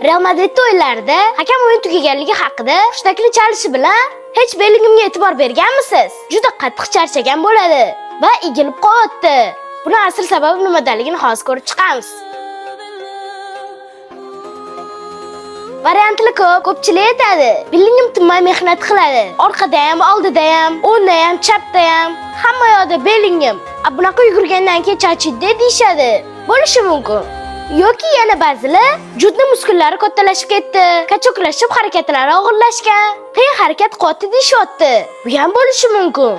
Real Madrid o'yinlarida hakam o'yin tugaganligi haqida hushtakli chalishi bilan hech Bellinghamga e'tibor berganmisiz? Juda qattiq charchagan bo'ladi va egilib qoldi. Buni asl sababi nimadaligini hozir ko'rib chiqamiz. Variantli ko'pchilik aytadi. Bellingham tinmay mehnat qiladi. Orqada ham, oldida ham, o'ngda ham, chapda ham, hamma yoqda Bellingham. Bunaqa yugurgandan keyin charchaydi deyshadi. Bo'lishi mumkin. Yoki yana ba'zilar judni muskullari kattalashib ketdi, kachoklashib harakatlari og'irlashgan, qiyin harakat qotdi deyshotdi. Bu ham bo'lishi mumkin.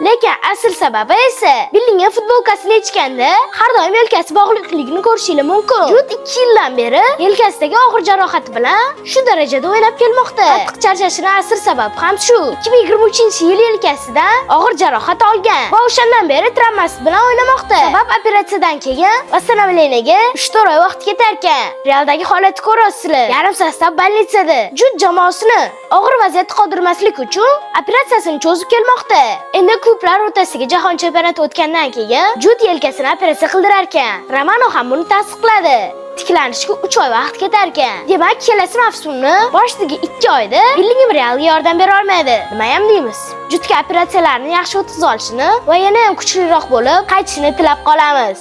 Lekin asl sababi esa Bellingham futbolkasini yechganda har doim yelkasi bog'liqligini ko'rishingiz mumkin. Jud 2 yildan beri yelkasidagi og'ir jarohati bilan shu darajada o'ynab kelmoqda. Qattiq charchashining asl sababi ham shu. 2023-yil yelkasidan og'ir jarohat olgan va o'shandan beri travmasi bilan o'ynamoqda. Sabab operatsiyadan keyin восстановлениеga 3-4 oy vaqt ketar ekan. Realdagi holatni ko'rasizlar. Yarim sostav больницada. Jud jamoasini og'ir vaziyatda qoldirmaslik uchun operatsiyasini cho'zib kelmoqda. Endi klublar o'rtasiga jahon chempionati o'tgandan keyin Jud yelkasini operatsiya qildirar ekan. Romano ham buni tasdiqladi. Tiklanishga 3 oy vaqt ketar ekan. Demak, kelasi mavsumni boshidagi 2 oyda Bellingham Realga yordam bera olmaydi. Nima ham deymiz? Judga operatsiyalarni yaxshi o'tkaza olishini va yana ham kuchliroq bo'lib qaytishini tilab qolamiz.